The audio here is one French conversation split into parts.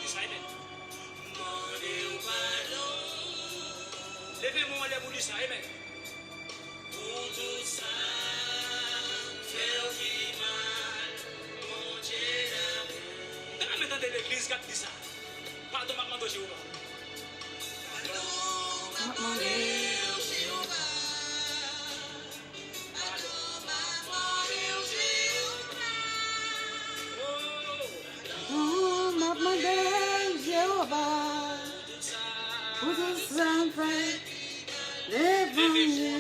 ça, amen. Levez-moi les bouts ça, amen. Pour tout ça, faire qui mal, mon Dieu d'amour. Dans la de l'église, qui dit ça? Pardon, maman de Jéhovah. Pardon, maman de Jéhovah. Oh, maman de Jéhovah. Pour tout ça, frère. L'évangile.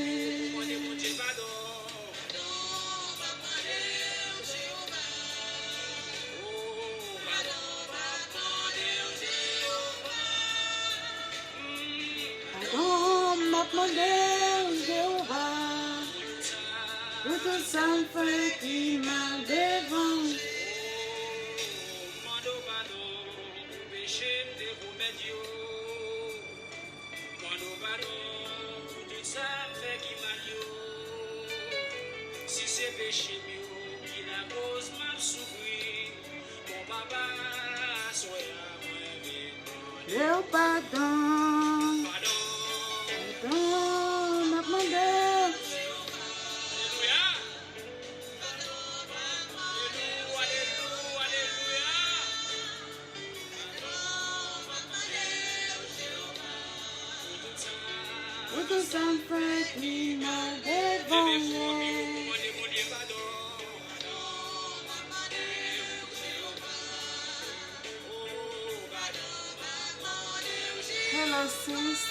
Modèle Jéhovah, pour tout ça frère qui m'a devant. Si c'est péché qui la cause m'a souffrir, mon papa soit Le pardon. Pardon, ma modèle. Pour tout ça frère qui m'a devant. Hello sis.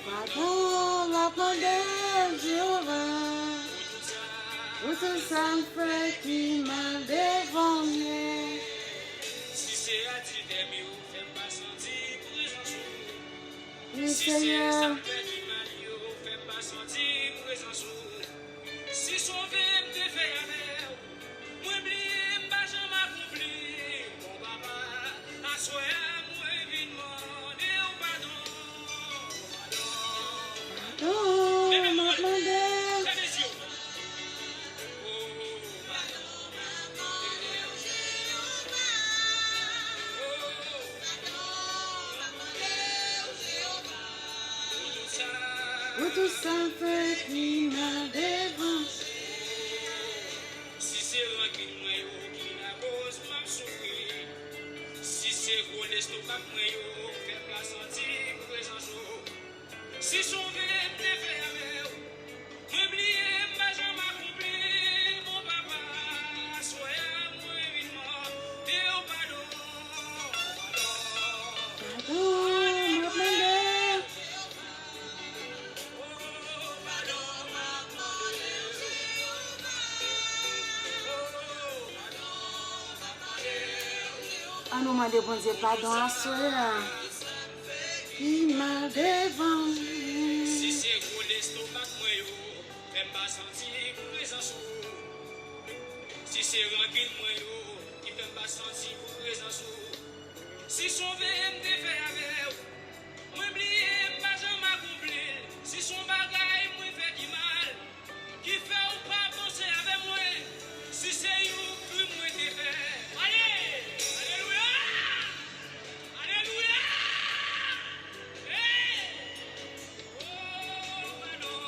Pardon, la modèle Jéhovah. Pour tout ça frère qui m'a devant. Si c'est à dire des mieux, fais pas sentir présence. Oui, Si c'est Seigneur. ça fait du mal, fais pas sentir présence. Si son verbe te fait avec, moi oublier, m'pas jamais accompli. Mon papa, à soi, moi vite demander pardon. Pardon, ma modèle. Très bien. Pour tout ça frère qui m'a devant. Si c'est rancune moi qui la cause m'a souffrir. Si c'est gros l'estomac moi fait pas sentir présence. Si son verbe te fait avec, m'oublier m'a jamais accompli. Mon papa, soyez moi vivement, et au pardon. Pardon, ma modèle. Ah nous m'a demandé pardon à soi qui m'a devant. Si c'est gros l'estomac moi fait pas sentir présence. Si c'est rancune moi qui fait pas sentir présence. Si son verbe te fait avec, m'oublier pas jamais accompli. Si son bagaille moi fait du mal, qui fait ou pas penser avec moi. Si c'est you que moi te fait. Allez, alléluia, alléluia. Hey, oh pardon,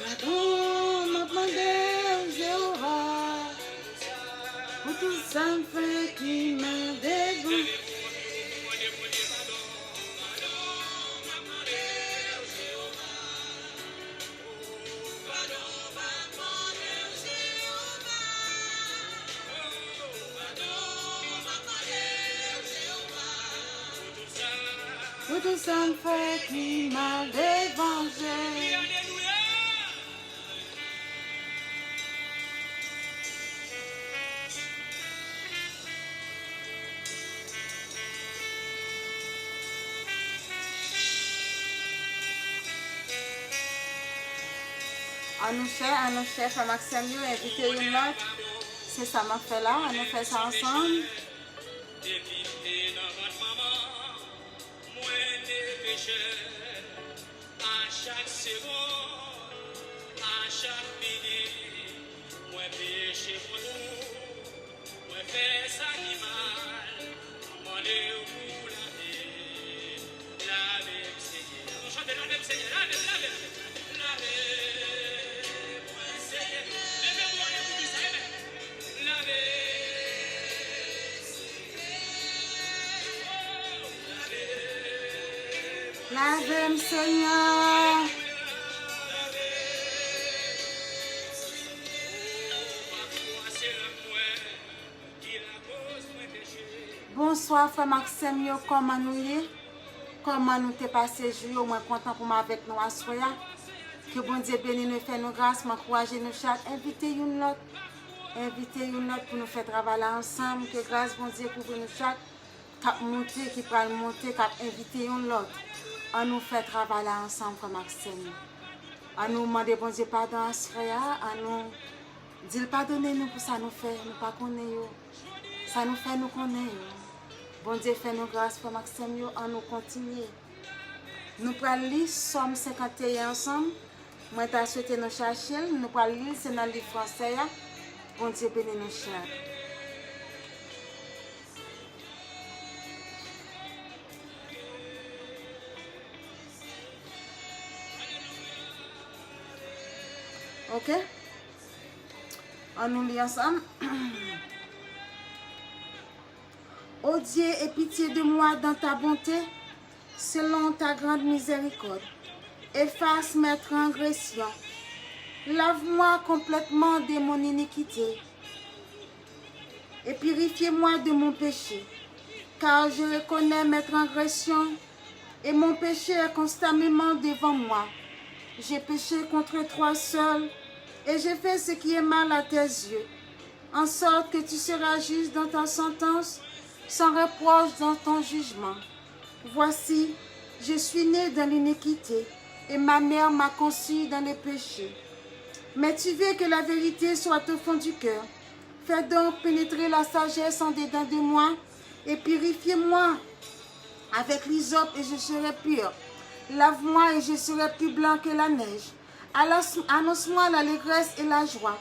Pardon, ma modèle Jéhovah. Pour tout ça frère qui m'a devant. Pour tout ça frère qui m'a dévangé. À nous faire, Frère Maxime, inviter une autre. C'est ça m'a fait là, on nous fait ça ensemble. c'est bon. À chaque minute, moi péché pour nous. Moi fais ça qui mal. Demandez où laver. Laver, Seigneur. Nous chantons laver, Seigneur. Laver, laver, laver. Moi, Seigneur. Levez-moi les bougies, ça aime. Laver. Lave-moi, Seigneur. Bonsoir, frère Maxime, yo, comment nous y? Comment nous te passé jour, moi content pour avec nous à soya. Que bon Dieu bénisse nous, fait nous grâce, m'encourager nous chaque, inviter une autre. Inviter une autre pour nous faire travailler ensemble. Que grâce, bon Dieu, couvre nous chaque. Cap monter, qui peut monter, cap inviter une autre. On nous fait travailler ensemble, frère Maxime. On nous demande, bon Dieu, pardon à soya. On nous dit, pardonnez-nous pour ça nous fait, nous pas connaître. Ça nous fait nous connaître. Bon Dieu fait nous grâce pour Maxime, on nous continue. Nous prenons lire Somme 51 ensemble. Moi, je souhaité nous chercher. Nous prenons lire, c'est dans le livre français. Bon Dieu bénisse nous chaque. Ok? On nous lit ensemble. Ô Dieu, aie pitié de moi dans ta bonté, selon ta grande miséricorde. Efface mes transgressions. Lave-moi complètement de mon iniquité et purifie-moi de mon péché, car je reconnais mes transgressions et mon péché est constamment devant moi. J'ai péché contre toi seul et j'ai fait ce qui est mal à tes yeux, en sorte que tu seras juste dans ta sentence, sans reproche dans ton jugement. Voici, je suis né dans l'iniquité, et ma mère m'a conçu dans le péché. Mais tu veux que la vérité soit au fond du cœur. Fais donc pénétrer la sagesse en dedans de moi, et purifie-moi avec l'hysope, et je serai pur. Lave-moi, et je serai plus blanc que la neige. Annonce-moi l'allégresse et la joie,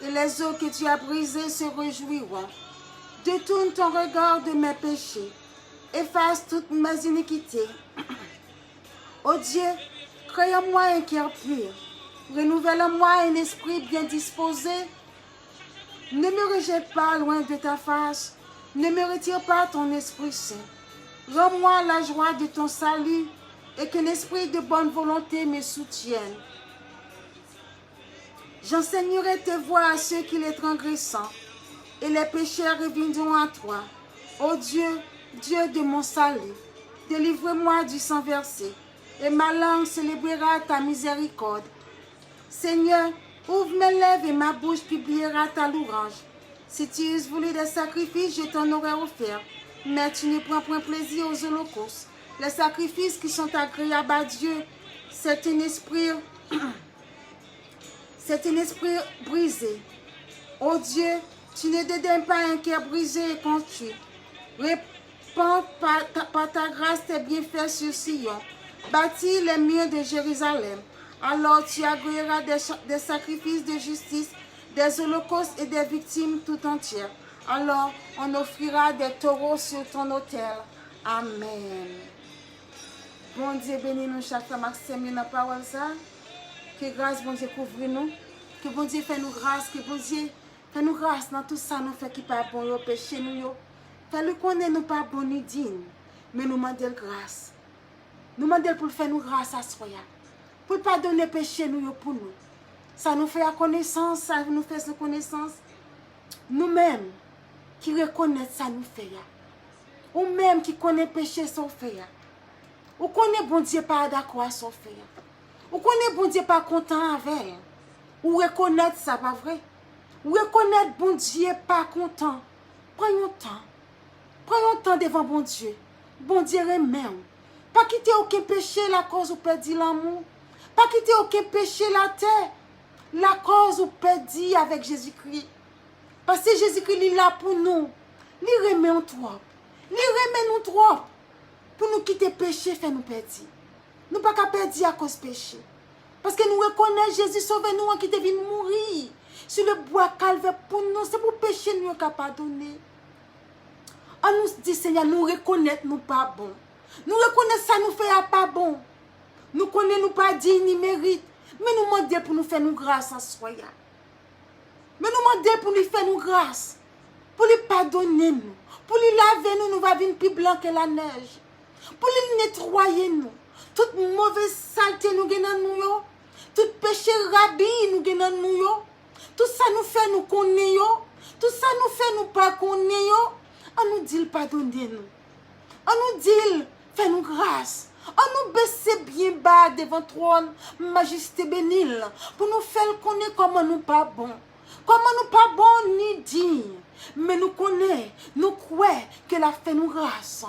et les eaux que tu as brisées se réjouiront. Détourne ton regard de mes péchés. Efface toutes mes iniquités. Ô Dieu, crée en moi un cœur pur. Renouvelle en moi un esprit bien disposé. Ne me rejette pas loin de ta face. Ne me retire pas ton Esprit Saint. Rends-moi la joie de ton salut et qu'un esprit de bonne volonté me soutienne. J'enseignerai tes voies à ceux qui les transgressent, et les pécheurs reviendront à toi. Ô Dieu, Dieu de mon salut, délivre-moi du sang versé, et ma langue célébrera ta miséricorde. Seigneur, ouvre mes lèvres et ma bouche publiera ta louange. Si tu eusses voulu des sacrifices, je t'en aurais offert, mais tu ne prends point plaisir aux holocaustes. Les sacrifices qui sont agréables à Dieu, c'est un esprit brisé. Ô Dieu, tu ne dédaignes pas un cœur brisé et contrit. Répands par ta grâce tes bienfaits sur Sion. Bâtis les murs de Jérusalem. Alors tu agréeras des sacrifices de justice, des holocaustes et des victimes tout entières. Alors on offrira des taureaux sur ton autel. Amen. Bon Dieu bénis nous chaque fois, Maxime, dans la parole ça. Que grâce, bon Dieu, couvre nous. Que bon Dieu fait nous grâce. Que bon Dieu fait nous grâce dans tout ça, nous fait qui pas bon, péché nous. Fais-le connaître nous pas bon ni digne. Mais nous demandons grâce. Nous demandons pour faire nous grâce à soi. Pour pardonner péché nous pour nous. Ça nous fait la connaissance, ça nous fait la connaissance. Nous-mêmes qui reconnaissons ça nous fait. Ou même qui connaît péché sans faire. Ou connaît bon Dieu pas d'accord sans faire. Ou connaît bon Dieu pas content avec. Ou reconnaître ça pas vrai. Ou reconnaître bon Dieu pas content. Prenons temps. Prenons temps devant bon Dieu. Bon Dieu même. Pas quitter aucun péché la cause ou perdre l'amour. Pas quitter aucun péché la terre. La cause ou perdre avec Jésus-Christ. Parce que Jésus-Christ est là pour nous. Il remet en toi. Il remet nous trop. Pour nous quitter péché, fait nous perdre. Nous pas qu'à perdre à cause péché. Parce que nous reconnaissons Jésus sauve-nous qui est venu mourir sur le bois calvaire pour nous. C'est pour pécher nous qu'il a pardonné. On nous dit, Seigneur, nous reconnaissons nous pas bon. Nous reconnaissons ça nous fait pas bon. Nous connaissons nous pas dignes ni mérite. Mais nous demandons pour nous faire nous grâce en soi. Mais nous demandons pour lui faire nous grâce. Pour lui pardonner nous. Pour lui laver nous, nous va venir plus blanc que la neige. Pour lui nettoyer nous. Toute mauvaise saleté nous gagne nous. Tout péché rabi nous gagne nous. Tout ça nous fait nous connaître. Tout ça nous fait nous pas connaître. On nous dit pardonner nous. On nous dit fais nous grâce. On nous baisse bien bas devant trône, majesté bénile, pour nous faire connaître comment nous pas bon. Comment nous pas bon ni digne. Mais nous connaissons, nous croyons que la fait nous grâce.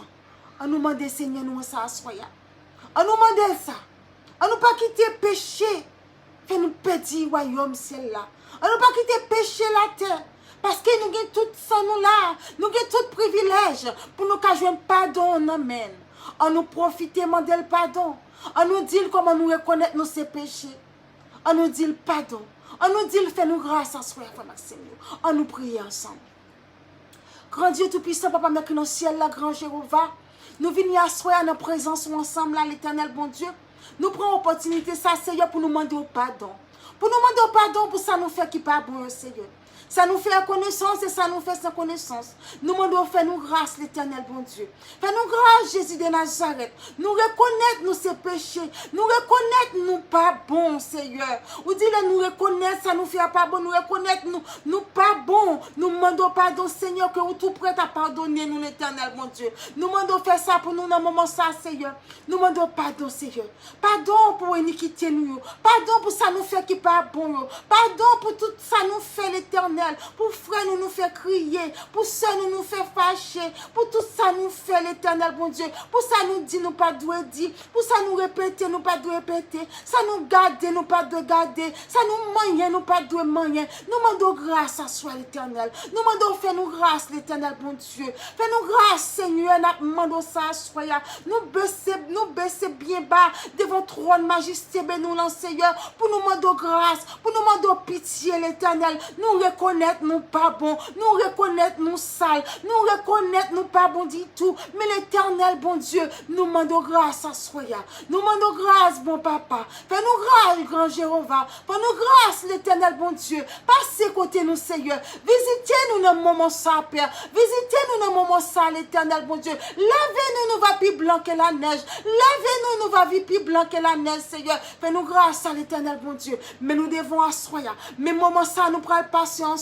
On nous demande Seigneur nous ça soya. On nous demande ça. On nous pas quitter péché. Fait nous perdre le royaume ciel là. On nous pas quitter péché la terre. Parce que nous avons tout ça nous là. Nous avons tout privilège pour nous qu'à joindre pardon. Amen. On nous profite, demander le pardon. On nous dit comment nous reconnaître nos péchés. On nous dit le pardon. On nous dit fait nous grâce à soi, frère Maxime. On nous prie ensemble. Grand Dieu Tout-Puissant, Papa, Mère, dans le ciel, la grand Jéhovah. Nous venons à soi en présence ensemble, là, l'éternel bon Dieu. Nous prenons l'opportunité, ça, Seigneur, pour nous demander au pardon. Pour nous demander au pardon pour ça nous fait qui pas bon, Seigneur. Ça nous fait connaissance et ça nous fait sans connaissance. Nous demandons, fais-nous grâce, l'éternel bon Dieu. Fais-nous grâce, Jésus de Nazareth. Nous reconnaître nos ces péchés. Nous reconnaître nous pas bons, Seigneur. Ou dit-le, nous reconnaître, ça nous fait pas bon. Nous reconnaître nous pas bons. Nous demandons pardon, Seigneur, que vous tout prêt à pardonner, nous, l'éternel bon Dieu. Nous demandons faire ça pour nous dans le moment ça, Seigneur. Nous demandons pardon, Seigneur. Pardon pour iniquité nous. Pardon pour ça nous fait qui pas bon. Pardon pour tout ça nous fait, l'éternel. Pour frère nous fait crier, pour soeur nous fait fâcher, pour tout ça nous fait l'éternel bon Dieu, pour ça nous dit nous pas doit dire, pour ça nous répéter nous pas doit répéter, ça nous garder nous pas doit garder, ça nous manger nous pas doit manger. Nous demandons grâce à soi l'éternel, nous demandons fais nous grâce l'éternel bon Dieu, fais nous grâce Seigneur, nous demandons ça à soi, nous baisser bien bas devant trône majesté nous Seigneur, pour nous demander grâce, pour nous demander pitié l'éternel, nous reconnaître nous pas bon, nous reconnaître nous sales, nous reconnaître nous pas bon du tout, mais l'éternel bon Dieu, nous demandons grâce à soi, nous demandons grâce bon papa, fais-nous grâce grand Jéhovah, fais-nous grâce l'éternel bon Dieu, passez côté nous Seigneur, visitez-nous dans le moment ça Père, visitez-nous dans le moment ça l'éternel bon Dieu, lavez-nous nous va plus blanc que la neige, lavez-nous nous va plus blanc que la neige Seigneur, fais-nous grâce à l'éternel bon Dieu, mais nous devons asseoir, mais moment ça nous prenons passer ensemble.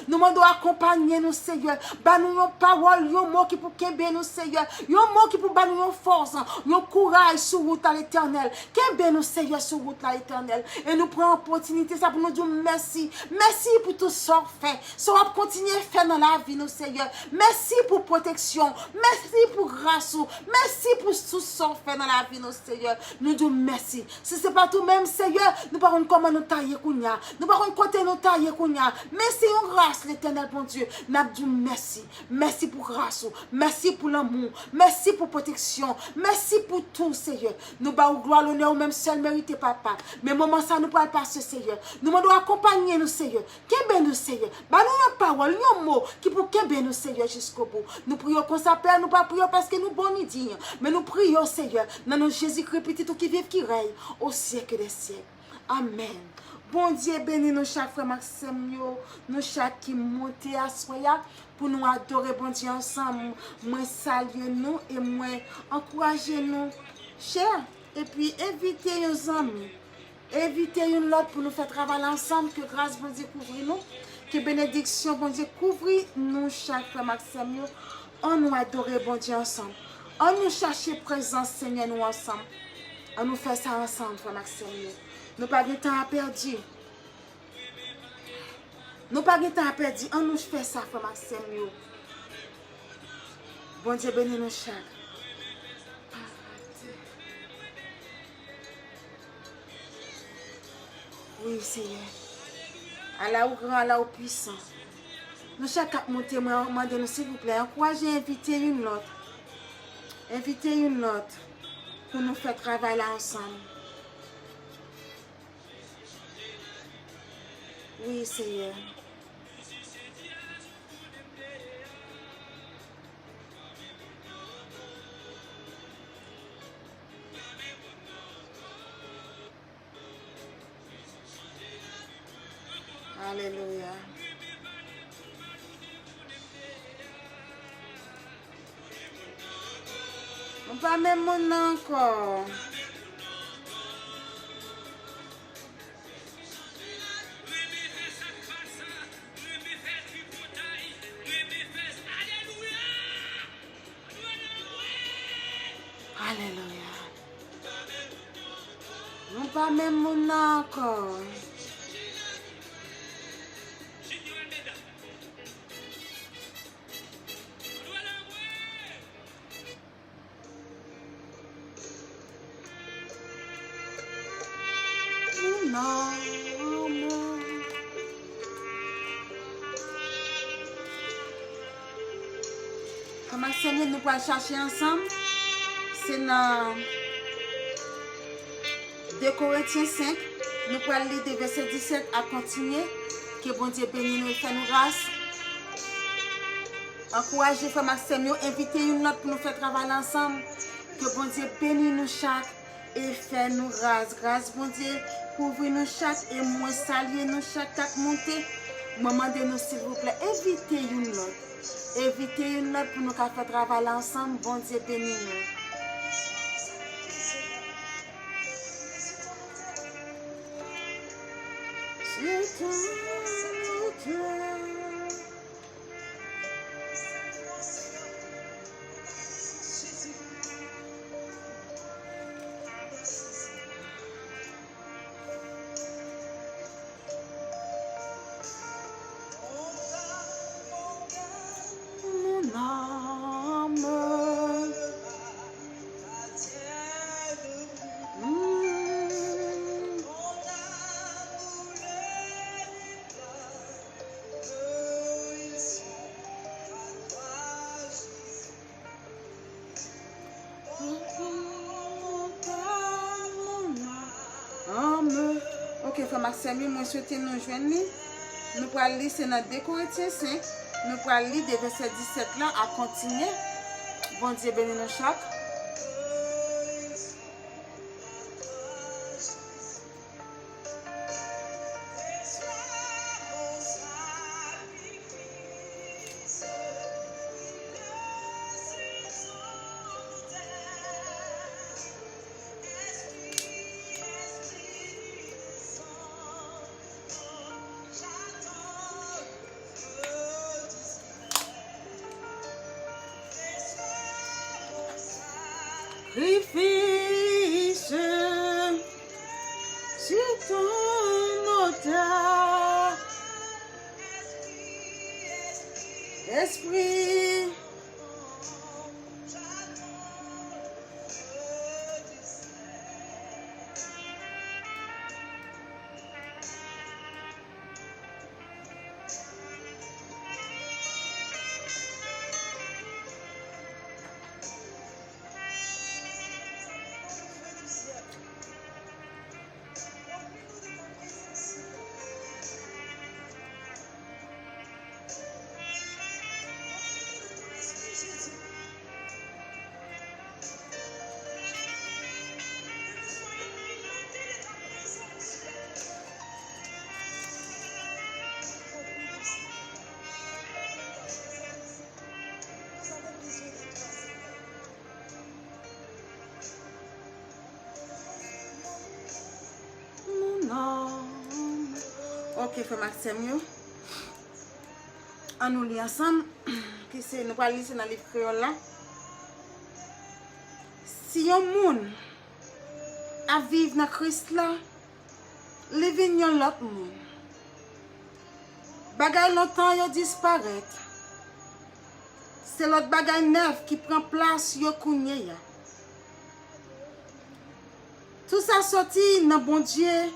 Nous demandons accompagner nous, Seigneur. Bah nous une parole, un mot qui pour kembe nous, Seigneur. Un mot qui pour bah nous une force, un courage sur route à l'éternel. Kembe nous, Seigneur, sur route à l'éternel. Et nous prenons l'opportunité ça pour nous dire merci. Merci pour tout ça fait. Ça va continuer à faire dans la vie, nous, Seigneur. Merci pour protection. Merci pour grâce. Merci pour tout ça fait dans la vie, nous, Seigneur. Nous disons merci. Si ce n'est pas tout même, Seigneur, nous parlons comment nous tailler kounya. Nous parlons côté nous tailler kounya. Merci en grâce, l'éternel bon Dieu. Nous disons merci. Merci pour grâce. Merci pour l'amour. Merci pour protection. Merci pour tout, Seigneur. Nous baillons gloire, l'honneur ou même seul mérité, papa. Mais moment ça, nous parlons pas ce Seigneur. Nous demandons accompagner nous, Seigneur. Qu'est-ce nous, Seigneur? Bah nous une parole, un mot qui pour qu'est nous, Seigneur, jusqu'au bout. Nous prions qu'on s'appelle, nous pas prions parce que nous bons ni dignes. Mais nous prions, Seigneur, dans nos Jésus-Christ petit tout qui vive, qui règne au siècle des siècles. Amen. Bon Dieu bénis nous chaque frère Maxime, nous chaque qui monte à soya pour nous adorer bon Dieu ensemble. Moi saluer nous et moi encourager nous, chers. Et puis inviter nos amis, inviter une autre pour nous faire travailler ensemble. Que grâce bon Dieu couvre nous, que bénédiction bon Dieu couvre nous chaque frère Maxime. On nous adorer bon Dieu ensemble. On nous chercher présence Seigneur nous ensemble. On nous fait ça ensemble frère Maxime. Nous pas de temps à perdre. Nous pas de temps à perdre. On nous fait ça, frère Maxime. Bon Dieu bénis nous chaque. Oui, Seigneur. Allah au grand, Allah au puissant. Nous chaque monter, moi, demandez-nous s'il vous plaît. Encouragez, invitez une autre. Invitez une autre pour nous faire travailler là ensemble. Oui, Seigneur. Alléluia. On va même mon encore. Alléluia. On va même mon encore. Comment Seigneur nous pouvons chercher ensemble? C'est dans 2 Corinthiens 5. Nous pouvons lire des versets 17 à continuer. Que bon Dieu bénisse nous et fait nous grâce. Encouragez Frère Maxime, invitez une autre pour nous faire travailler ensemble. Que bon Dieu bénisse nous chaque et fait nous grâce. Grâce bon Dieu, couvrir nous chaque et moins saluer nous chaque monter. Maman de nous s'il vous plaît, invitez une autre. Invitez une autre pour nous faire travailler ensemble. Bon Dieu bénisse nous. Ok, Frère Maxime, moi souhaite nous joindre. Nous pourrons lire, c'est dans 2 Corinthiens 5. Nous pourrons lire des versets 17 là à continuer. Bon Dieu bénisse nous chaque. Sacrifice sur ton autel, Esprit. Ok, Frère Maxime, on nous lit ensemble. Nous allons lire dans le livre créole là. Si un monde a vivre dans Christ là, les vignes l'autre monde. Bagay longtemps yo disparaît. C'est l'autre bagay neuf qui prend place yo kounye ya. Tout ça sorti dans bon Dieu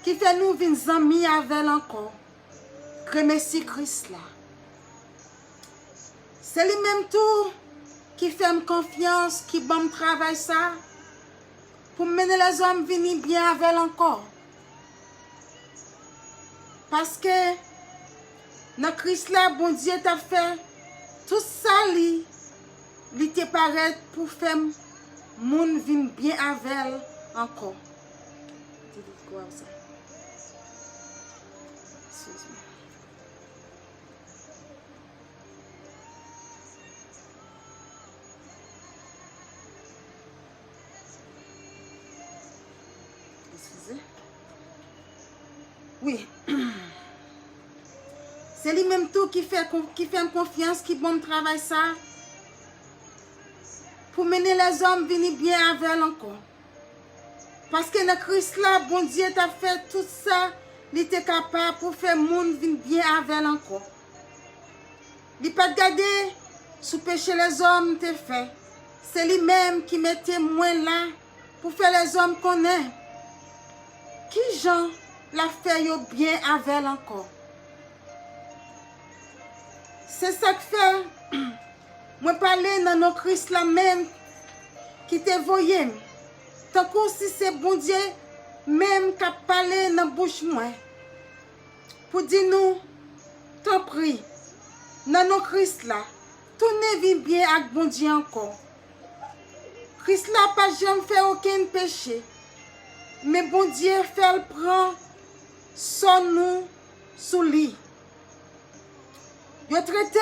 qui fait nous vins amis avec encore. Remercie Christ là. C'est lui-même tout qui fait confiance, qui bon travail ça pour mener les hommes venir bien avec encore. Parce que dans Christ là, bon Dieu t'a fait tout ça, li te paraît pour faire moun vin bien avec encore. Dis quoi ça? Excuse-moi. Excusez. Oui. C'est lui-même tout qui fait confiance, qui bon travail ça. Pour mener les hommes venir bien avec elle encore. Parce que dans Christ là, bon Dieu t'a fait tout ça, il était capable pour faire monde venir bien avec elle encore. Il n'a pas gardé sous péché les hommes te fait. C'est lui-même qui mettait moins là pour faire les hommes connaître. Qui Jean l'a fait bien avec elle encore. C'est ça que fait. Moi parler dans nos Christ là même qui te voyait. Tant que si c'est bon Dieu même qui a parlé dans bouche moi. Pour dire nous, t'en prie, dans nos Christ là, tout ne vit bien avec bon Dieu encore. Christ là pas jamais fait aucun péché. Mais bon Dieu fait le prend son nous sous lui. Yo traité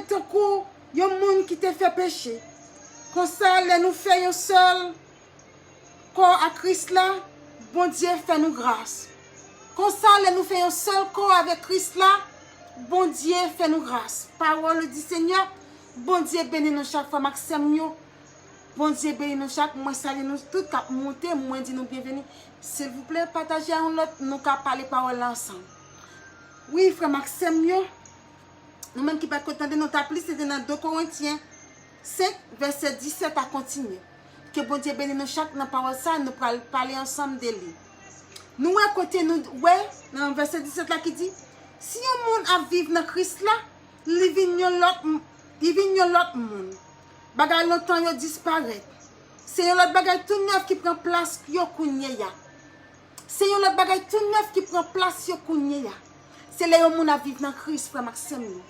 tant que yon moun qui te fait péché. Comme ça, les nous fait un seul corps à Christ là, bon Dieu fait nous grâce. Comme ça, les nous fait un seul corps avec Christ là, bon Dieu fait nous grâce. Parole du Seigneur, bon Dieu bénit nous chaque fois, Maxime yo. Bon Dieu bénit nous chaque mois, salut nous tout cap monter, moi dit nous bienvenue. S'il vous plaît, partagez un autre, nous cap parler parole ensemble. Oui, frère Maxime, nous-mêmes qui pas content de notre appli, c'était dans 2 Corinthiens 5, verset 17 à continuer. Que bon Dieu bénisse nous chaque dans parole ça, nous pourrons parler ensemble de lui. Nous, à côté, nous, ouais, dans verset 17 là qui dit, si un monde a vivre dans Christ là, il vient l'autre monde. Bagay longtemps, il disparaît. C'est un autre bagay tout neuf qui prend place, yo kounye ya. C'est un autre bagay tout neuf qui prend place, yo kounye ya. C'est les gens qui vivent dans Christ, frère Maxime.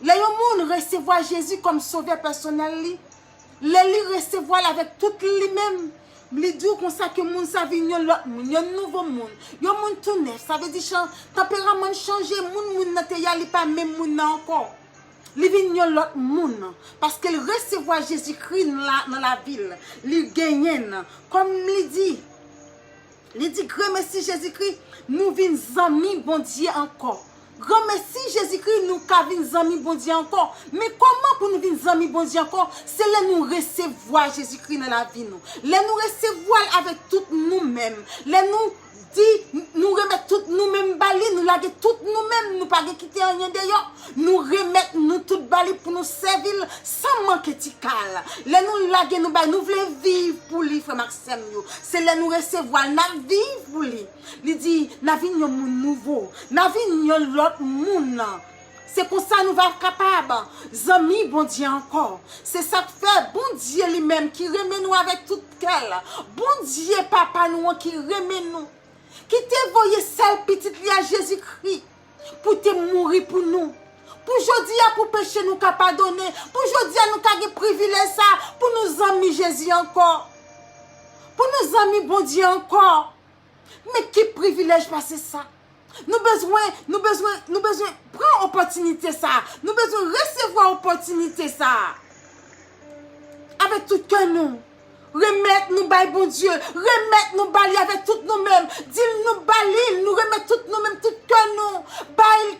Les gens qui recevoir Jésus comme sauveur personnel, les gens recevoir avec tout lui-même. Les dit comme ça que moun sa vient l'autre monde, un nouveau monde, un monde tout neuf. Ça veut dire tempérament changer, moun n'a te pas même moun encore. Li vient l'autre monde parce qu'il recevoir Jésus-Christ dans la ville, li gagne comme il dit grand merci Jésus-Christ, nous vins amis bon Dieu encore. Grand merci Jésus-Christ, nous vins amis bon Dieu encore. Mais comment pour nous vins amis bon Dieu encore? C'est là nous recevoir Jésus-Christ dans la vie nous. Là nous recevoir avec tout nous-mêmes. Là nous dit nous remettre tout nous-mêmes bali, nous laguer tout nous-mêmes, nous pas quitter rien d'ailleurs. Nous remettre nous tout bali pour nous servir sans manquer tical. Là nous laguer nous bali, nous voulons vivre pour lui frère Maxime yo. C'est là nous recevoir, n'a vivre pour lui. Il dit n'a vivre un monde nouveau, n'a vivre l'autre monde. C'est pour ça nous va capable. Zami bon Dieu encore. C'est ça que fait bon Dieu lui-même qui remet nous avec tout cœur. Bon Dieu papa nous qui remet nous. Qui te voyé seul petite à Jésus-Christ pour te mourir pour nous. Pour aujourd'hui pour pécher nous qu'a pardonné. Pour aujourd'hui nous qu'a privilège ça pour nous amis Jésus encore. Pour nous amis bon Dieu encore. Mais qui privilège passer ça? Nous besoin prendre opportunité ça. Nous besoin recevoir opportunité ça. Avec tout cœur nous. Remettre nous bail bon Dieu, remettre nous bali avec tout nous-mêmes, dis nous bali, nous remettre tout nous-mêmes, tout cœur nous, bail,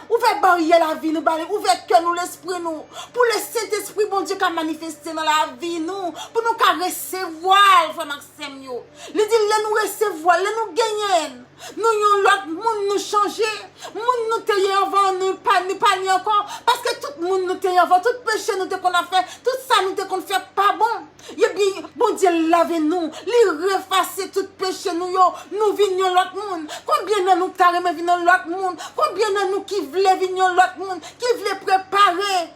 ouvert barrière la vie nous bali, ouvert cœur nous, l'esprit nous, pour le Saint-Esprit bon Dieu qui a manifesté dans la vie nous, pour nous qu'à recevoir, frère Maxime yo. Il dit là nous recevoir, là nous gagner. Nous yon l'autre monde nous changer, monde nous tailler avant nous pas encore parce que tout monde nous tailler avant, tout péché nous te qu'on a fait, tout ça nous te qu'on fait pas bon. Y bien bon Dieu lave nous, li refacer tout péché nous yo, nous venons l'autre monde. Combien de nous carrément venons l'autre monde, combien de nous qui voulait venir l'autre monde, qui voulait préparer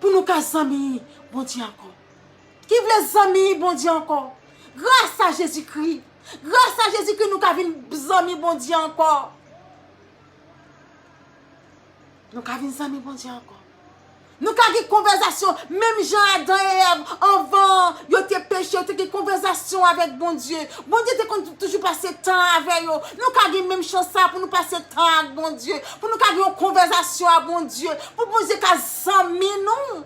pour nous qu'à amis bon Dieu encore. Qui voulait amis bon Dieu encore. Grâce à Jésus-Christ. Grâce à Jésus-Christ, nous avons des amis, bon Dieu, encore. Nous avons des amis, bon Dieu, encore. Nous avons des conversations, même Jean, Adam et Ève, avant, ils ont péché, ils ont des conversations avec bon Dieu. Bon Dieu, t'es toujours passé temps avec eux. Nous avons même chance pour nous passer temps avec bon Dieu. Pour nous avoir une conversation avec bon Dieu. Pour bon Dieu, qu'à 100 000, non.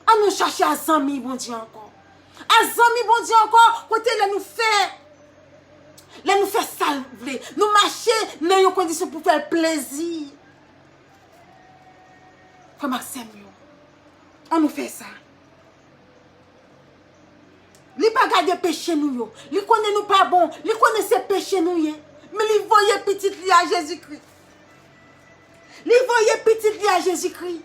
À nous chercher à 100 000, bon Dieu, encore. À 100 000, bon Dieu, encore, côté là nous fait. Là nous fait salver. Nous marcher dans une condition pour faire plaisir. Frère Maxime, on nous fait ça. Il ne pas garder péché nous. Il connaît nous pas bon. Il connaît ses péchés nous. Mais il voyait petit li à Jésus-Christ. Il voyait petit li à Jésus-Christ.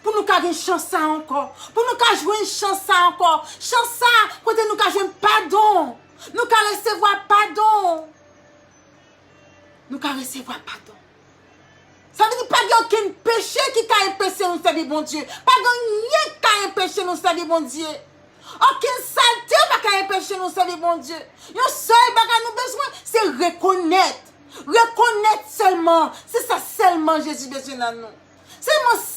Pour nous garder une chance encore. Pour nous jouer une chance encore. Chance quand nous jouer pardon. Nous recevoir pardon. Nous recevoir pardon. Ça veut dire pas qu'il y a aucun péché qui a empêché nous servir bon Dieu. Pas rien qui a empêché nous servir bon Dieu. Aucune saleté qui a empêché nous servir bon Dieu. Le seul bagage nous besoin, c'est reconnaître. Reconnaître seulement. C'est ça seulement Jésus besoin de nous. C'est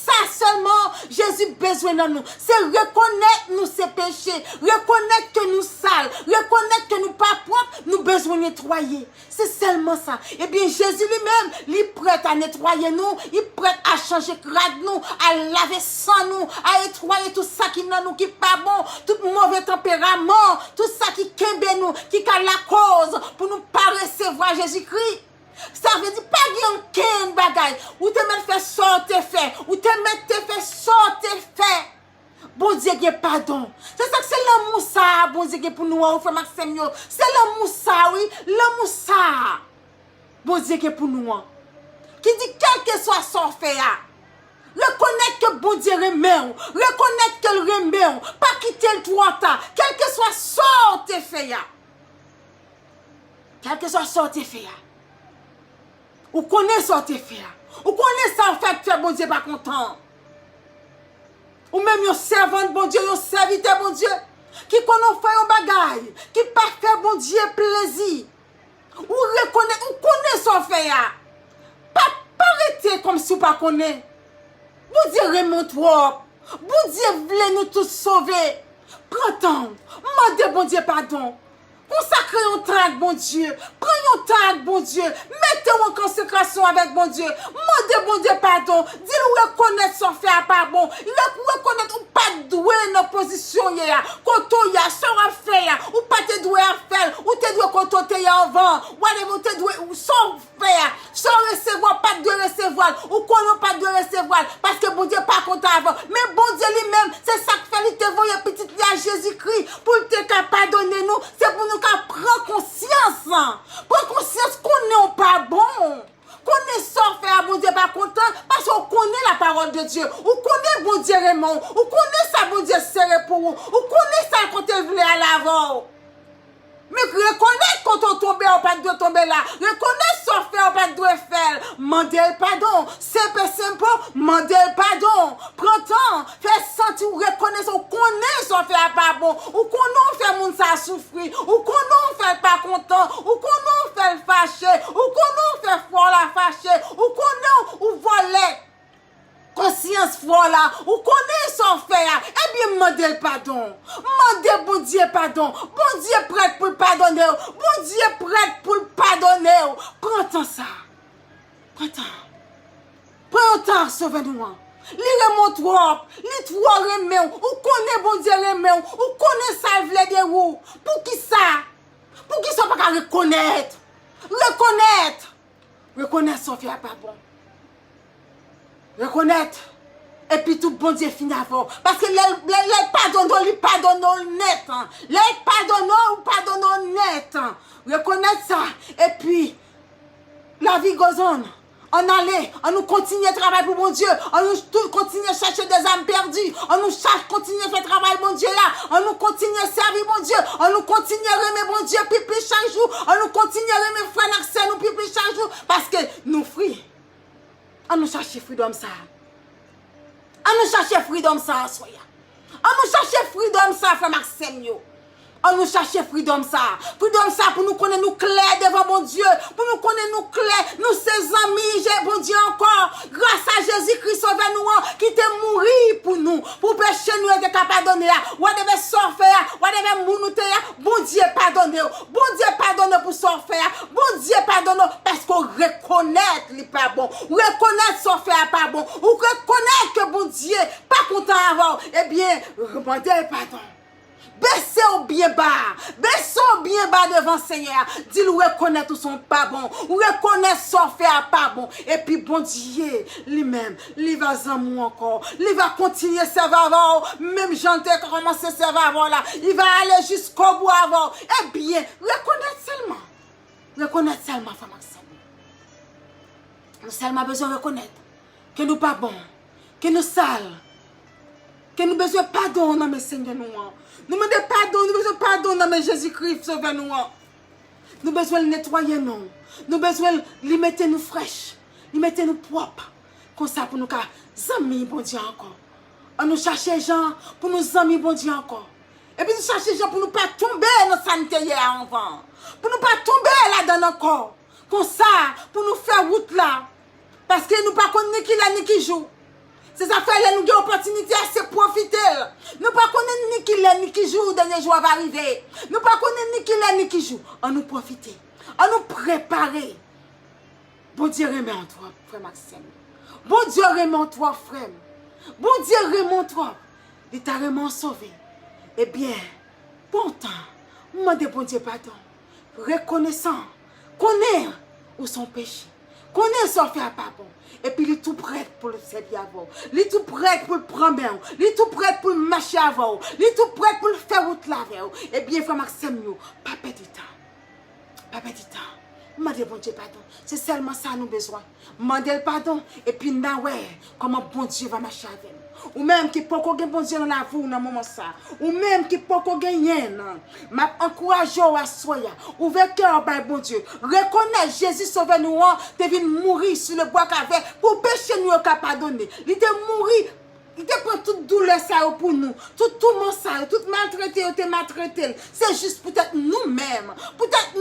ça seulement Jésus besoin de nous. C'est reconnaître nous ses péchés. Reconnaître que nous sales. Reconnaître que nous pas propres. Nous besoin de nettoyer. C'est seulement ça. Et bien Jésus lui-même, il est prêt à nettoyer nous. Il est prêt à changer crade nous. À laver sans nous. À nettoyer tout ça qui n'a nous, qui pas bon. Tout mauvais tempérament. Tout ça qui kembe nous. Qui a la cause. Pour nous pas recevoir Jésus-Christ. Ça veut dire pas qu'il y bagage. Ou te mettre faire sortir fait. Ou te mettre faire sortir fait. Bon Dieu qui pardon. C'est ça que c'est l'amour ça. Bon Dieu qui pour nous. Frère Maxime. C'est l'amour ça, oui. L'amour ça. Bon Dieu qui pour nous. Qui dit quel que soit son fait. Reconnaître que bon Dieu remet. Reconnaître qu'elle remet. Pas quitter le droit. Quel que soit sortir fait. Quel que soit sortir fait. Ou connaît ça te fait. Ou connaît ça fait bon Dieu pas content. Ou même yon servant bon Dieu, yon serviteur bon Dieu qui connaît faire un bagage, qui pas faire bon Dieu plaisir. Ou reconnaît, ou connaît ça fait. Pas arrêter comme si ou pas connaît. Bon Dieu remonte trop. Bon Dieu voulait nous tous sauver. Prends temps. Demande bon Dieu pardon. Consacrez un temps avec bon Dieu. Prenez un temps avec bon Dieu. Mettez-vous en consécration avec bon Dieu. Demandez bon Dieu pardon. Dis-le reconnaître son fait à pas bon. Reconnaître ou pas doué dans position. Quand on y a, ça va faire. Ou pas te doué à faire. Ou te doué quand on te avant. Ou te doué sans faire. Sans recevoir, pas de recevoir. Ou qu'on n'a pas de recevoir. Parce que bon Dieu pas content avant. Mais bon Dieu lui-même, c'est ça que fait. Il te voit petite à Jésus-Christ. Pour te pardonner nous. C'est pour nous prendre conscience. Prendre conscience qu'on n'est pas bon. Qu'on est sans faire, bon Dieu pas content. Parce qu'on connaît la parole de Dieu. On connaît bon Dieu Raymond. On connaît ça, bon Dieu serré pour vous. On connaît ça quand tu voulais à l'avant. Mais reconnaître quand on tombe, on pas de tomber là. Reconnaître sans faire, on pas de faire. Mandez pardon. Simple, mandez pardon. Prends temps. Fais sentir ou reconnaître, on connaît sans faire pas bon. Ou qu'on fait moun ça souffrir. Ou qu'on fait pas content. Ou qu'on fait fâché. Ou qu'on fait fort la fâché. Ou qu'on ou voler. Conscience là, ou connaît son faire, eh bien, mandez pardon. Mandez bon Dieu pardon. Bon Dieu prêt pour le pardonner. Bon Dieu prêt pour le pardonner. Prends temps ça. Prends temps. Prends temps, sauve-nous. Li remonte trop. Li trop remet. Ou connaît bon Dieu remet. Ou connaît ça vle de ou. Pour qui ça? Pour qui ça pas reconnaître? Reconnaître. Reconnaître son faire pas bon. Reconnaître. Et puis tout bon Dieu finit avant. Parce que les pardonnons net. Les pardonnons net. Reconnaître ça. Et puis, la vie goes on. On allait, on nous continue à travailler pour mon Dieu. On nous continue à chercher des âmes perdues. On nous continue à faire travail, mon Dieu là. On nous continue à servir, mon Dieu. On nous continue à remettre, mon Dieu, puis plus chaque jour. On nous continue à remettre frère Naxel, nous puis plus chaque jour. Parce que nous fruits. On nous cherche freedom ça. On nous cherche freedom ça, soya. On nous cherche freedom ça, frère Maxime. On nous cherche freedom ça. Freedom ça pour nous connaître nous clair devant mon Dieu. Pour nous connaître nous clair. Nous ses amis, j'ai bon Dieu encore. Grâce à Jésus-Christ sauvé nous, qui t'est mouru pour nous. Pour péché nous et te pardonner. Ou devait sortir. Ou devait mourir. Bon Dieu pardonne. Bon Dieu pardonne pour sortir. Bon Dieu pardonne parce qu'on reconnaît les pas bon. Ou reconnaît sortir pas bon. Ou reconnaît que bon Dieu pas content avant. Eh bien, demandez pardon. Baissez au bien bas. Baissez au bien bas devant le Seigneur. Dis-le reconnaître tout son pas bon. Ou reconnaître son faire pas bon. Et puis bon Dieu, lui-même, il va s'amuser encore. Il va continuer à servir avant. Même Jean qui a commencé à servir avant là. Il va aller jusqu'au bout avant. Eh bien, reconnaître seulement. Reconnaître seulement, frère Maxime. Nous seulement besoin de reconnaître que nous pas bons. Que nous sales. Que nous besoin de pardon dans mes Seigneur nous. Nous demandons pardon, nous besoin de pardon dans mes Jésus-Christ sauve nous. Nous besoin de nettoyer nous. Nous besoin de lui mettre nous fraîches. Lui mettre nous propres. Comme ça pour nous amis bon Dieu encore. On nous chercher gens pour nous amis bon Dieu encore. Et puis nous chercher gens pour nous pas tomber dans la santé avant. Pour nous pas tomber là-dedans encore. Comme ça, pour nous faire route là. Parce que nous pas connaissons ni qui là ni qui joue. C'est ça fait là nous avons opportunité à se profiter. Nous pas connaissons ni qui là ni qui joue, dernier jour va arriver. Nous pas connaissons ni qui là ni qui joue. On nous profiter. On nous préparer. Bon Dieu remet en toi, frère Maxime. Bon Dieu remet en toi, frère. Bon Dieu remet en toi. Il t'a vraiment sauvé. Eh bien, bon temps, demandez bon Dieu pardon. Reconnaissant, connaît où son péché. Connaît son fait pas bon. Et puis, il est tout prêt pour le servir avant. Il est tout prêt pour le prendre bien. Il est tout prêt pour le marcher avant. Il est tout prêt pour le faire route là. Eh bien, frère Maxime, pas perdre du temps. Pas perdre du temps. Demandez bon Dieu pardon. C'est seulement ça nous besoin. Demandez le pardon. Et puis, là, ouais, comment bon Dieu va marcher avec nous. Ou même qui peut qu'on gagne bon Dieu dans la vie dans moment ça. Ou même qui peut qu'on gagne. M'a encouragé à soya. Ouvert cœur par bon Dieu. Reconnaît Jésus sauvé nous. Tu viens mourir sur le bois qu'avait pour pécher nous qu'à pardonner. Il était mourir. Il te prend toute douleur ça pour nous. Tout mon ça, tout maltraité, il te maltraité. C'est juste peut-être nous-mêmes. Peut-être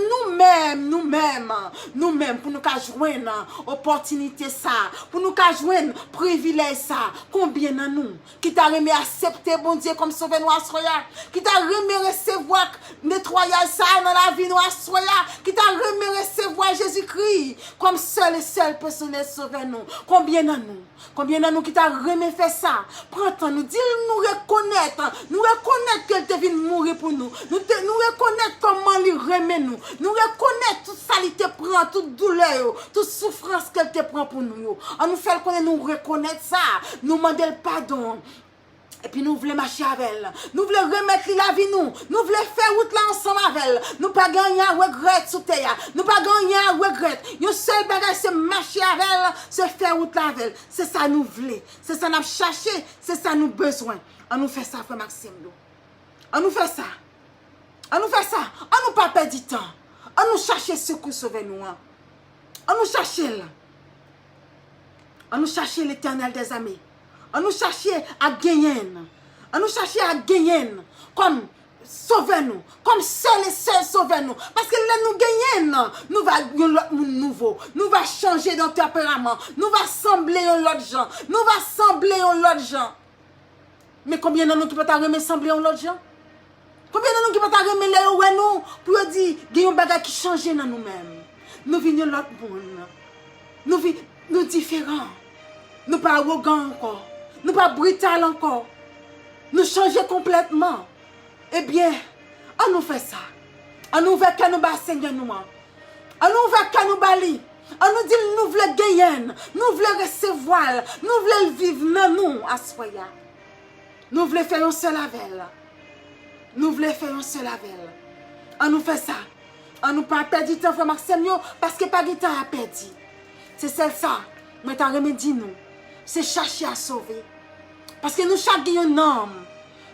nous-mêmes pour nous joindre opportunité ça, pour nous joindre privilège ça. Combien de nous qui t'a remis accepter bon Dieu comme sauver nous à soya, qui t'a remis recevoir nettoyage ça dans la vie nous à soya, qui t'a remis recevoir Jésus-Christ comme seul personne sauver nous. Combien de nous qui t'a remis faire ça? Prends temps, nous dis nous reconnaître qu'elle te vient mourir pour nous. Nous reconnaître comment il remet nous. Nous reconnaître toute ça il te prend, toute douleur, toute souffrance qu'elle te prend pour nous. On nous fait connaître, nous reconnaître ça. Nous demander le pardon. Et puis nous voulons marcher avec elle. Nous voulons remettre la vie nous. Nous voulons faire route là ensemble avec elle. Nous pas gagner à regret sous terre. Nous pas gagner à regret. Une seule bagage c'est marcher avec elle, c'est faire route là avec elle. C'est ça nous voulons. C'est ça nous chercher, c'est ça nous besoin. On nous fait ça frère Maxime. On nous fait ça. On nous fait ça. On nous pas perdre du temps. On nous chercher secours sauver nous. On nous chercher là. On nous chercher l'Éternel des amis. On nous cherchait à gagner. On nous cherchait à gagner. Comme sauver-nous. Comme seul et seul sauver-nous. Parce que là nous gagnons. Nous va l'autre nouveau. Nous va changer notre tempérament. Nous va sembler à l'autre gens. Nous va sembler à l'autre gens. Mais combien de nous qui peut ressembler à l'autre gens? Combien de nous qui peut remettre les nous pour dire qu'il y a un bagage qui change dans nous-mêmes. Nous venons l'autre monde. Nous différents. Nous pas arrogants encore. Nous pas brutal encore. Nous changer complètement. Eh bien, on nous fait ça. On nous veut que nous bas Seigneur nous. On nous veut que nous bali. On nous dit nous voulons gagner. Nous voulons recevoir. Nous voulons vivre dans nous à soya. Nous voulons faire un seul avec. Nous voulons faire un seul avec. On nous fait ça. On nous pas perdre du temps frère Maxime parce que pas de temps à perdre. C'est ça. Mais t'as remédié nous. C'est chercher à sauver. Parce que nous chaque gagnons un homme.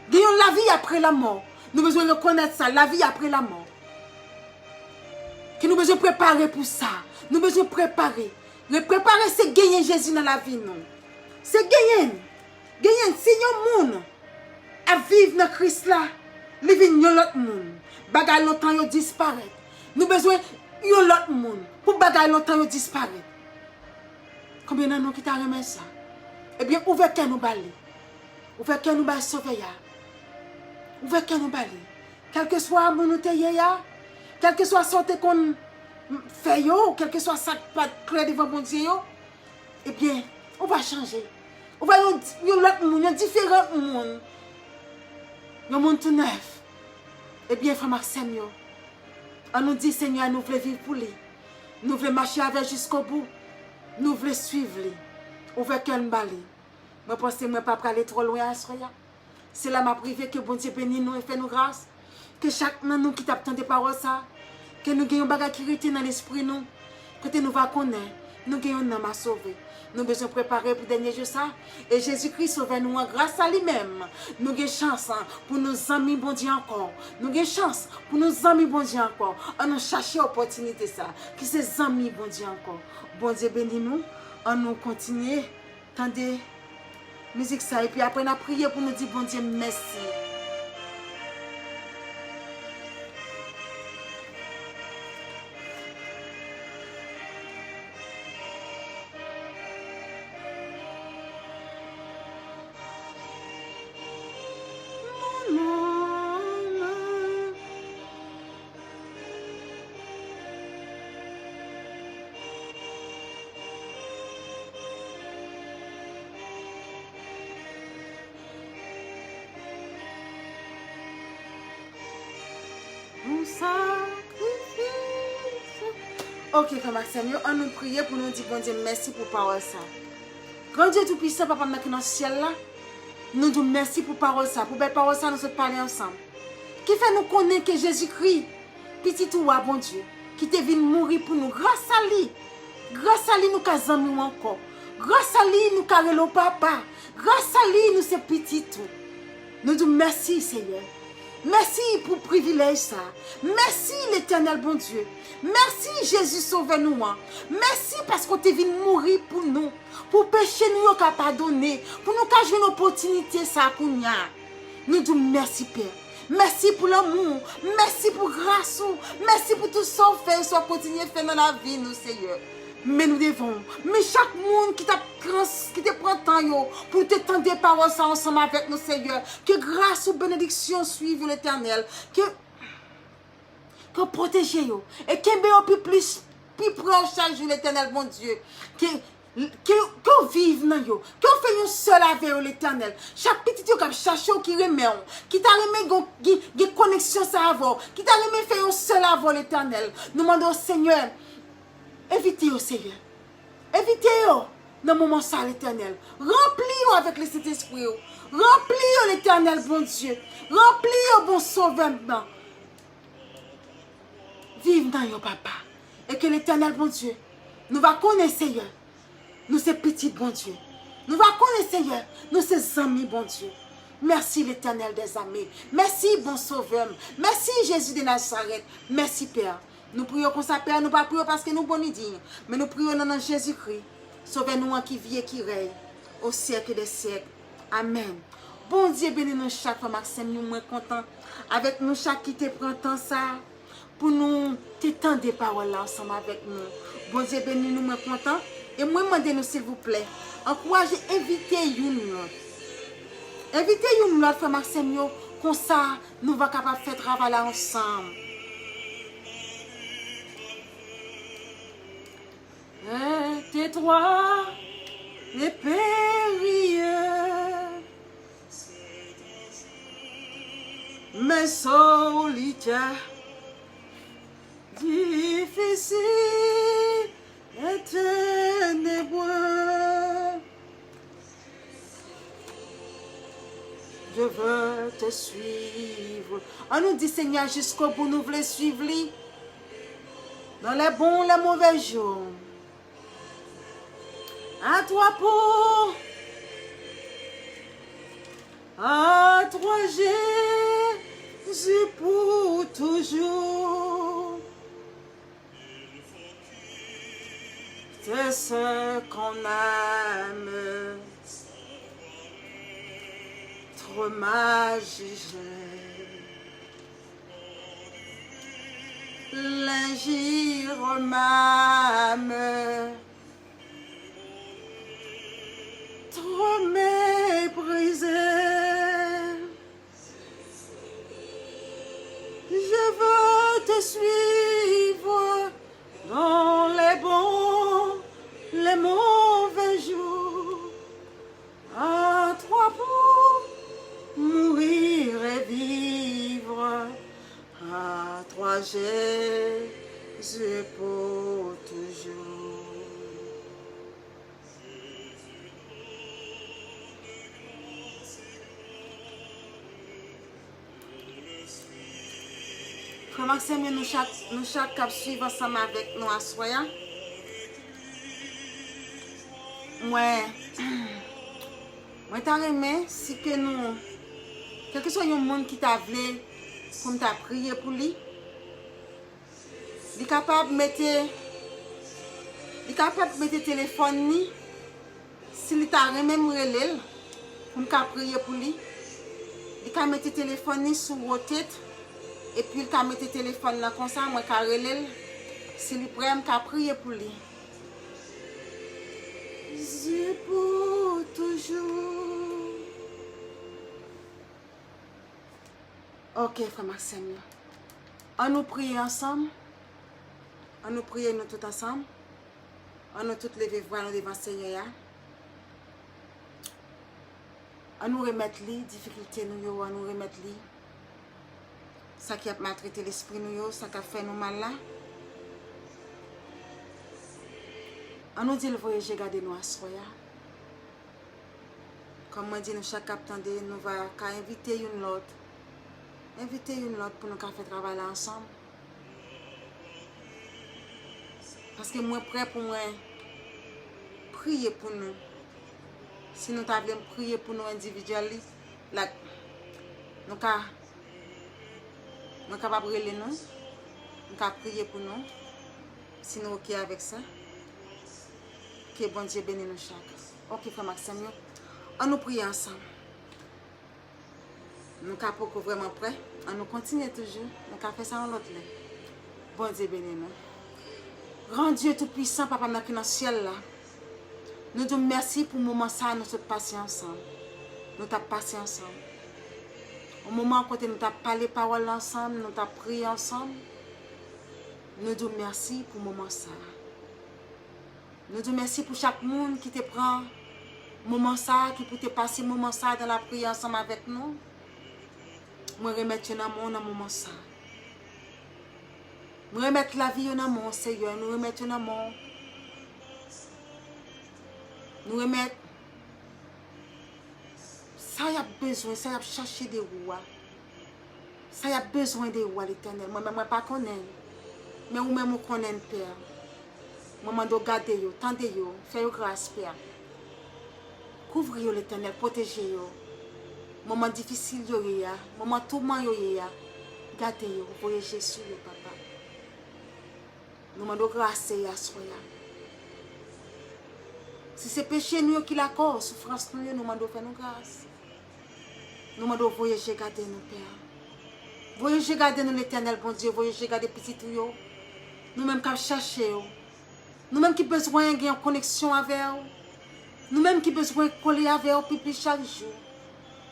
Gagnons la vie après la mort. Nous besoin de connaître ça, la vie après la mort. Que nous besoin préparer pour ça. Nous besoin préparer. Le préparer, c'est gagner Jésus dans la vie, nous. C'est gagner. Gagner, si nous monde à vivre dans Christ là, li vin yon lot moun. Bagay longtemps yo disparaît. Nous besoin yon lot moun pour bagay longtemps yo disparaît. Combien de nous qui t'a remis ça? Eh bien, ouvrez que nous bali. Ouvrez que nous bali sauver ya. Ouvrez que nous bali. Quel que soit mon nous ya, quel que soit sorte qu'on fait yo, quel que soit ça pas clair devant mon Dieu yo, eh bien, on va changer. On va yon l'autre moun, yon différent moun. Yon moun tout neuf. Eh bien, frère Maxime yo, on nous dit Seigneur, nous voulons vivre pour lui. Nous voulons marcher avec jusqu'au bout. Nous voulons suivre lui. Ouvrez que nous bali. Je pense que je ne peux pas aller trop loin à ce moment. C'est là ma privé que bon Dieu bénisse nous et fait nous grâce. Que chaque nous qui t'attend des paroles ça, que nous ayons des choses qui restent dans l'esprit nous, que nous va connaître, nous ayons un homme à sauver. Nous besoin préparer pour le dernier jour ça. Et Jésus-Christ sauve nous grâce à lui-même. Nous avons chance pour nos amis bon Dieu encore. Nous avons chance pour nos amis bon Dieu encore. On nous cherche l'opportunité ça. Qui ces amis bon Dieu encore. Bon Dieu bénis nous. On nous continue. Tendez musique ça. Et puis après on a prié pour nous dire bon Dieu merci. Ok, frère Maxime, on nous prie pour nous dire bon Dieu merci pour parole ça. Grand Dieu tout-puissant, papa, dans le ciel là, nous disons merci pour parole ça, pour belle parole ça, nous sommes parler ensemble. Qui fait nous connaître que Jésus-Christ, petit ou bon Dieu, qui te venu mourir pour nous, grâce à lui, nous casons encore, grâce à lui, nous carrelons papa, grâce à lui, nous sommes petits tout. Nous disons merci Seigneur. Merci pour le privilège ça. Merci l'éternel bon Dieu. Merci Jésus sauve-nous. Merci parce qu'on t'est venu mourir pour nous. Pour pécher nous qu'a pardonné. Pour nous qu'a joué une opportunité ça pour nous. Nous disons merci Père. Merci pour l'amour. Merci pour grâce. Merci pour tout ça fait. Soit continuer à faire dans la vie nous Seigneur. Mais nous devons, mais chaque monde qui te prend temps pour te tendre des paroles ensemble avec nous, Seigneur, que grâce ou bénédiction suivent l'éternel, que protégez yo et que plus proche chaque jour l'éternel, mon Dieu, que vive dans yo, que fait un seul avec l'éternel. Chaque petit qui cherche qui remet, qui t'a remis une connexion ça avant, qui t'a remis faire un seul avec l'éternel. Nous demandons au Seigneur. Évitez-le, Seigneur. Évitez-le dans le moment ça, l'éternel. Remplis-le avec le Saint-Esprit. Remplis-le, l'éternel, bon Dieu. Remplis-le, bon sauveur. Vive dans yo, papa. Et que l'éternel, bon Dieu, nous va connaître, Seigneur. Nous, ces petits, bon Dieu. Nous va connaître, Seigneur. Nous, ces amis, bon Dieu. Merci, l'éternel des amis. Merci, bon sauveur. Merci, Jésus de Nazareth. Merci, Père. Nous prions comme ça, Père, nous ne prions pas parce que nous sommes dignes, mais nous prions dans nom Jésus-Christ. Sauvez-nous qui vit et qui règne au siècle des siècles. Amen. Bon Dieu, bénis-nous chaque fois, Maxime, nous sommes contents. Avec nous, chaque qui te prend temps ça, pour nous t'étendre des paroles là ensemble avec nous. Bon Dieu, bénis-nous, nous sommes contents. Et moi, demandez-nous, s'il vous plaît, encouragez, invitez une autre. Invitez une autre, frère Maxime, comme ça, nous sommes capables de faire travail là ensemble. Tais-toi, les périlleux, mais solitaire, difficile et ténébreux. Je veux te suivre. On nous dit, Seigneur, jusqu'au bout, nous voulons suivre lui. Dans les bons, les mauvais jours. À toi à toi Jésus pour toujours. C'est ce qu'on aime, trop m'a jugé. l'injure m'âme. Trop méprisé, je veux te suivre dans les bons, les mauvais jours, à toi pour mourir et vivre, à toi Jésus pour toujours. Frère Maxime, nous chaque cap suivre ensemble avec nous à soya. Moi t'as aimé si que nous, quel que soit le monde qui t'a voulu pour t'a prier pour lui, il est capable de mettre téléphone ni, s'il t'a aimé relève pour t'a prier pour lui, il t'a mettre téléphone ni sur votre tête. Et puis, il a mis le téléphone là comme ça, moi, je relève. S'il est prêt, je prier pour lui. Jésus pour toujours. Ok, frère Maxime. On nous prie ensemble. On nous prie nous tous ensemble. On nous tous lever voir nous devant le Seigneur. On nous remettre les difficultés, on nous remettre les. Ça qui a maltraité l'esprit nous, ça qui a fait nous mal là. On nous dit le voyage garder nous à soya. Comme moi dit nous chaque attendez nous va inviter une autre. Inviter une autre pour nous faire travail là ensemble. Parce que moi prêt pour moi prier pour nous. Si nous t'avons prier pour nous individuellement, là nous nous sommes capables de nous, nous sommes prier pour nous, si nous sommes OK avec ça. Que bon Dieu bénisse nous chaque. OK, frère Maxime, on nous prie ensemble. Nous sommes vraiment prêts, on nous continue toujours, nous sommes fait ça en l'autre. Bon Dieu bénisse nous. Grand Dieu tout-puissant, Papa, dans le ciel là. Nous disons merci pour le moment ça, nous sommes passés ensemble. Nous sommes passés ensemble. Au moment où nous avons parlé paroles ensemble, nous avons prié ensemble, nous disons merci pour le moment ça. Nous disons merci pour chaque monde qui te prend le moment ça, qui peut te passer le moment ça dans la prière ensemble avec nous. Moi remettre un amour dans le moment ça. Nous remettre la vie en amour, Seigneur. Nous remettre un amour. Nous remettre. Ça y a besoin, ça y a cherché des rois. Ça y a besoin des rois, l'Éternel. Moi-même, je ne pas connais. Mais vous-même, vous connaissez, Père. Moi, je garder vous, tendez vous, faites grâce, Père. Couvrez l'Éternel, protégez vous. Moment difficile, moment tourment, gardez vous, voyez Jésus, Papa. Nous demandons grâce à soya. Si c'est péché nous qui la cause, souffrance nous demandons faire nous grâce. Nous demandons voyager garder nous Père. Voyager garder nous l'Éternel bon Dieu, voyager garder petit tout. Nous même qui chercher. Nous même qui besoin de connexion avec vous. Nous même qui besoin de coller avec vous plus chaque jour.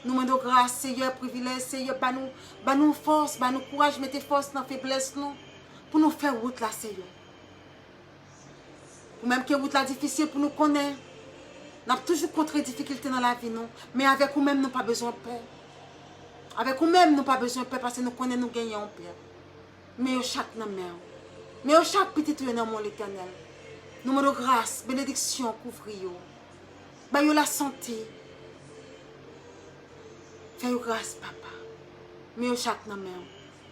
Nous demandons grâce, Seigneur, privilège, Seigneur, bah nous force, bah nous courage, mettez force dans la faiblesse nous pour nous faire route là, Seigneur. Ou même que route là difficile pour nous connaître. Nous avons toujours contre les difficultés dans la vie, non? Mais avec nous-mêmes, nous n'avons pas besoin de paix. Avec nous-mêmes, nous n'avons pas besoin de paix parce que nous connaissons, nous gagnons paix. Mais au chaque nom, mais au chaque petit tout dans mon l'Éternel. Nous demandons grâce, bénédiction, couvrir. Baillons la santé. Fais-nous grâce, Papa. Mais au chaque nom,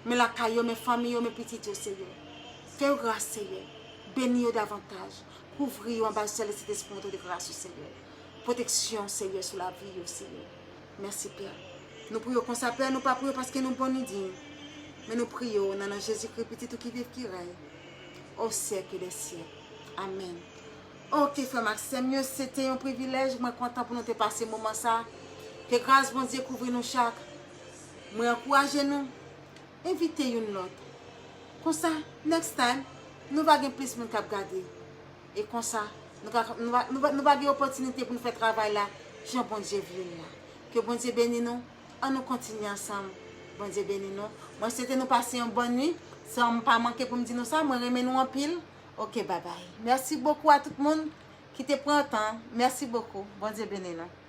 mais la caille, mes familles, mes petits, Seigneur. Fais-nous grâce, Seigneur. Bénis-nous davantage. Couvrir en bas de cet esprit de grâce, Seigneur. Protection, Seigneur, sur la vie, Seigneur. Merci, Père. Nous prions qu'on s'appelle, nous pas prions parce que nous sommes bons dignes. Mais nous prions dans Jésus-Christ, petit tout qui vit, qui règne, au siècle des siècles. Amen. Ok, frère Maxime, c'était un privilège. Je suis content pour nous te passer ce moment ça. Que grâce, bon Dieu, couvre nous chaque. Moi, encouragez nous. Invitez une autre. Comme ça, next time, nous allons avoir plus de monde qui regarder. Et comme ça, nous allons avoir l'opportunité pour nous faire travail là. Jean bon Dieu veut là. Que bon Dieu bénisse nous. On nous continue ensemble. Bon Dieu bénisse nous. Moi, c'était nous passer une bonne nuit. Ça ne pas manquer pour me dire nous ça. Moi, remets nous en pile. Ok, bye bye. Merci beaucoup à tout le monde qui te prend le temps. Merci beaucoup. Bon Dieu bénisse nous.